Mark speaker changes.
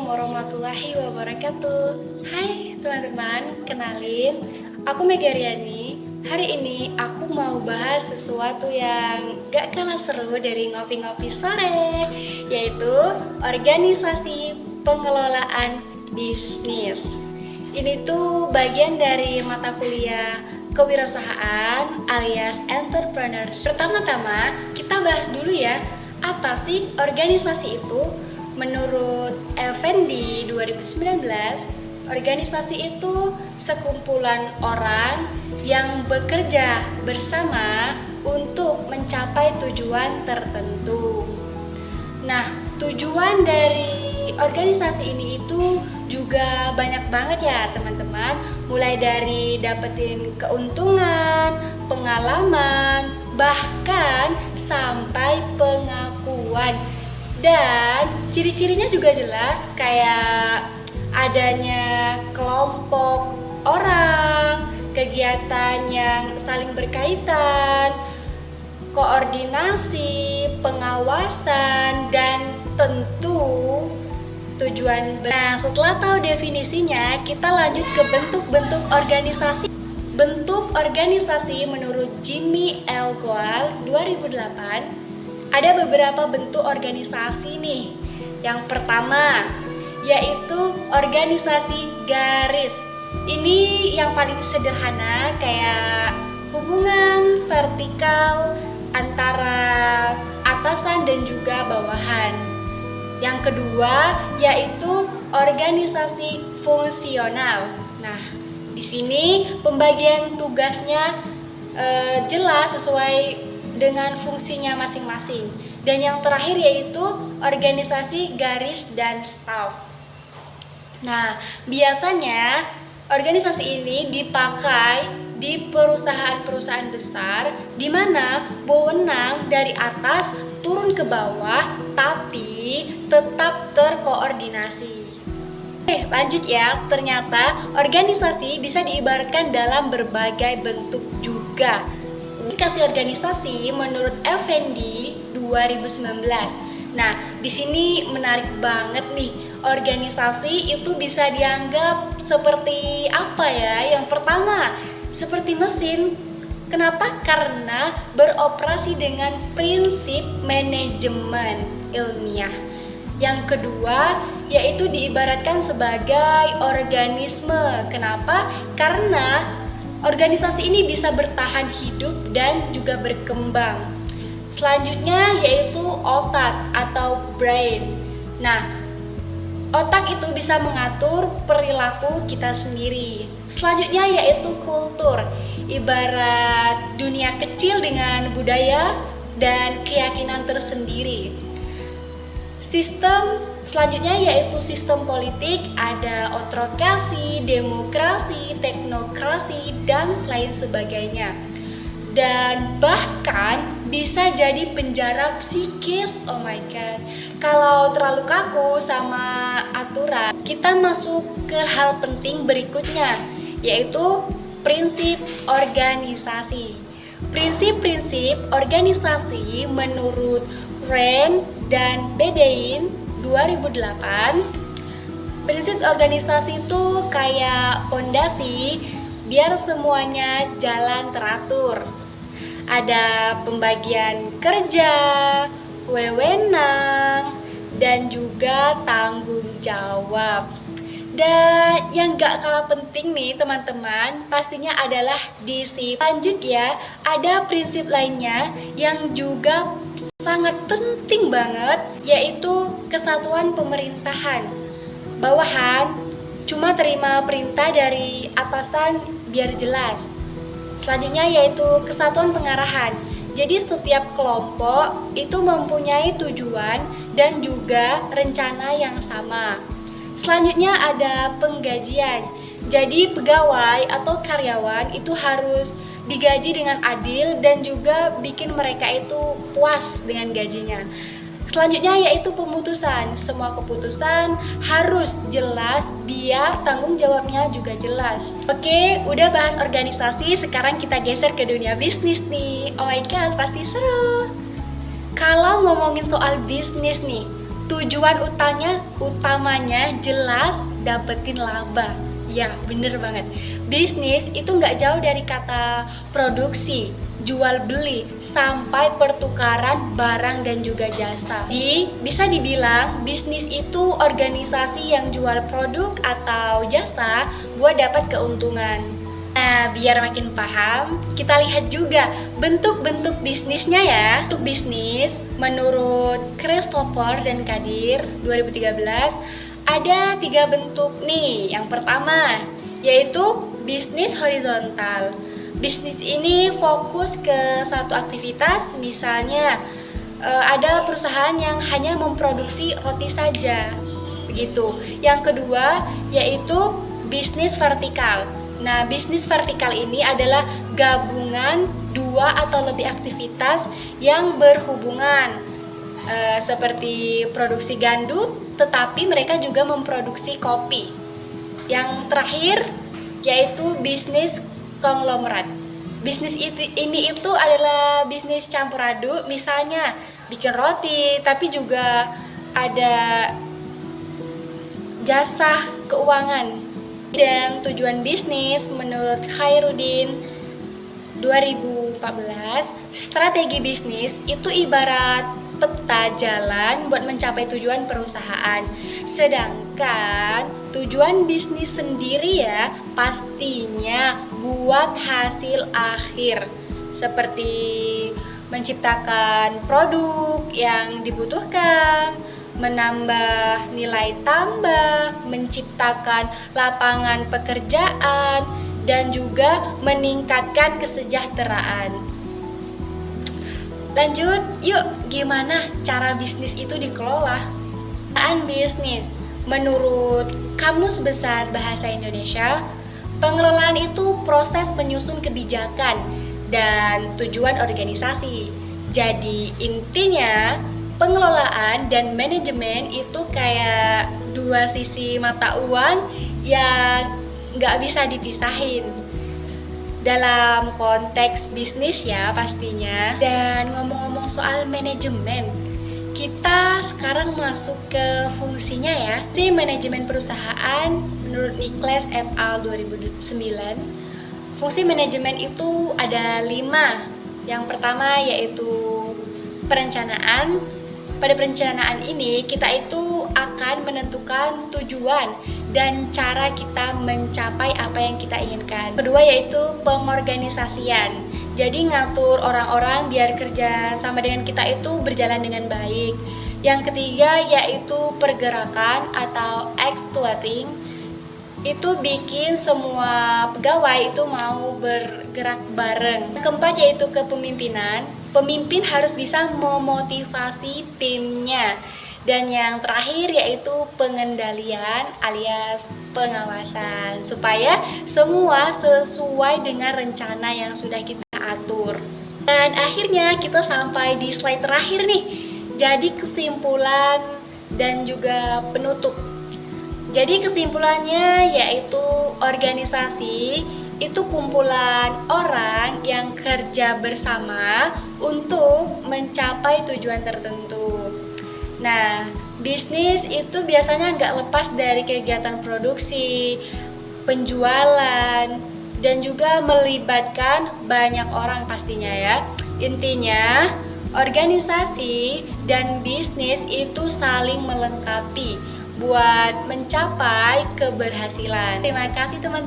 Speaker 1: warahmatullahi wabarakatuh. Hai teman-teman, kenalin, aku Mega Riani. Hari ini aku mau bahas sesuatu yang gak kalah seru dari ngopi-ngopi sore, yaitu organisasi pengelolaan bisnis. Ini tuh bagian dari mata kuliah kewirausahaan alias entrepreneurs. Pertama-tama kita bahas dulu ya, apa sih organisasi itu? Menurut Effendi 2019, organisasi itu sekumpulan orang yang bekerja bersama untuk mencapai tujuan tertentu. Nah, tujuan dari organisasi ini itu juga banyak banget ya teman-teman. Mulai dari dapetin keuntungan, pengalaman, bahkan sampai pengakuan. Dan ciri-cirinya juga jelas, kayak adanya kelompok orang, kegiatan yang saling berkaitan, koordinasi, pengawasan, dan tentu tujuan. Nah, setelah tahu definisinya, kita lanjut ke bentuk-bentuk organisasi. Bentuk organisasi menurut Jimmy L. Goal 2008, ada beberapa bentuk organisasi nih. Yang pertama yaitu organisasi garis. Ini yang paling sederhana, kayak hubungan vertikal antara atasan dan juga bawahan. Yang kedua yaitu organisasi fungsional. Nah, di sini pembagian tugasnya jelas sesuai dengan fungsinya masing-masing. Dan yang terakhir yaitu organisasi garis dan staff. Nah, biasanya organisasi ini dipakai di perusahaan-perusahaan besar di mana wewenang dari atas turun ke bawah tapi tetap terkoordinasi. Lanjut ya, ternyata organisasi bisa diibaratkan dalam berbagai bentuk juga. Kasih organisasi menurut Effendi 2019. Nah, di sini menarik banget nih. Organisasi itu bisa dianggap seperti apa ya? Yang pertama, seperti mesin. Kenapa? Karena beroperasi dengan prinsip manajemen ilmiah. Yang kedua, yaitu diibaratkan sebagai organisme. Kenapa? Karena organisasi ini bisa bertahan hidup dan juga berkembang. Selanjutnya yaitu otak atau brain. Nah, otak itu bisa mengatur perilaku kita sendiri. Selanjutnya yaitu kultur. Ibarat dunia kecil dengan budaya dan keyakinan tersendiri. Sistem selanjutnya yaitu sistem politik, ada otokrasi, demokrasi, teknokrasi, dan lain sebagainya. Dan bahkan bisa jadi penjara psikis. Oh my god. Kalau terlalu kaku sama aturan, kita masuk ke hal penting berikutnya, yaitu prinsip organisasi. Prinsip-prinsip organisasi menurut Rand dan Bedein 2008, prinsip organisasi itu kayak pondasi biar semuanya jalan teratur. Ada pembagian kerja, wewenang, dan juga tanggung jawab. Dan yang gak kalah penting nih teman-teman, pastinya adalah disiplin. Lanjut ya, ada prinsip lainnya yang juga sangat penting banget, yaitu kesatuan pemerintahan. Bawahan cuma terima perintah dari atasan biar jelas. Selanjutnya yaitu kesatuan pengarahan. Jadi setiap kelompok itu mempunyai tujuan dan juga rencana yang sama. Selanjutnya ada penggajian. Jadi pegawai atau karyawan itu harus digaji dengan adil dan juga bikin mereka itu puas dengan gajinya. Selanjutnya yaitu pemutusan. Semua keputusan harus jelas biar tanggung jawabnya juga jelas. Oke, udah bahas organisasi, sekarang kita geser ke dunia bisnis nih. Oh my god, pasti seru. Kalau ngomongin soal bisnis nih, tujuan utamanya jelas dapetin laba. Ya, bener banget. Bisnis itu nggak jauh dari kata produksi, jual beli, sampai pertukaran barang dan juga jasa. Bisa dibilang bisnis itu organisasi yang jual produk atau jasa buat dapat keuntungan. Nah, biar makin paham, kita lihat juga bentuk-bentuk bisnisnya ya. Untuk bisnis, menurut Christopher dan Kadir 2013, ada 3 bentuk nih. Yang pertama, yaitu bisnis horizontal. Bisnis ini fokus ke satu aktivitas, misalnya ada perusahaan yang hanya memproduksi roti saja, begitu. Yang kedua, yaitu bisnis vertikal. Nah, bisnis vertikal ini adalah gabungan 2 atau lebih aktivitas yang berhubungan, seperti produksi gandum, tetapi mereka juga memproduksi kopi. Yang terakhir yaitu bisnis konglomerat. Bisnis ini itu adalah bisnis campur aduk, misalnya bikin roti, tapi juga ada jasa keuangan. Dan tujuan bisnis menurut Khairuddin 2014, strategi bisnis itu ibarat peta jalan buat mencapai tujuan perusahaan. Sedangkan tujuan bisnis sendiri ya pastinya buat hasil akhir, seperti menciptakan produk yang dibutuhkan, menambah nilai tambah, menciptakan lapangan pekerjaan, dan juga meningkatkan kesejahteraan. Lanjut, yuk gimana cara bisnis itu dikelola? Pengelolaan bisnis menurut Kamus Besar Bahasa Indonesia, pengelolaan itu proses menyusun kebijakan dan tujuan organisasi. Jadi intinya pengelolaan dan manajemen itu kayak 2 sisi mata uang yang nggak bisa dipisahin dalam konteks bisnis ya pastinya. Dan ngomong-ngomong soal manajemen, kita sekarang masuk ke fungsinya ya. Si manajemen perusahaan menurut Nicholas et al. 2009, fungsi manajemen itu ada 5. Yang pertama yaitu perencanaan. Pada perencanaan ini kita itu akan menentukan tujuan dan cara kita mencapai apa yang kita inginkan. Kedua yaitu pengorganisasian. Jadi ngatur orang-orang biar kerja sama dengan kita itu berjalan dengan baik. Yang ketiga yaitu pergerakan atau executing. Itu bikin semua pegawai itu mau bergerak bareng. Yang keempat yaitu kepemimpinan. Pemimpin harus bisa memotivasi timnya. Dan yang terakhir yaitu pengendalian alias pengawasan, supaya semua sesuai dengan rencana yang sudah kita atur. Dan akhirnya kita sampai di slide terakhir nih. Jadi kesimpulan dan juga penutup. Jadi kesimpulannya yaitu organisasi itu kumpulan orang yang kerja bersama untuk mencapai tujuan tertentu. Nah, bisnis itu biasanya nggak lepas dari kegiatan produksi, penjualan, dan juga melibatkan banyak orang pastinya ya. Intinya, organisasi dan bisnis itu saling melengkapi buat mencapai keberhasilan. Terima kasih teman-teman.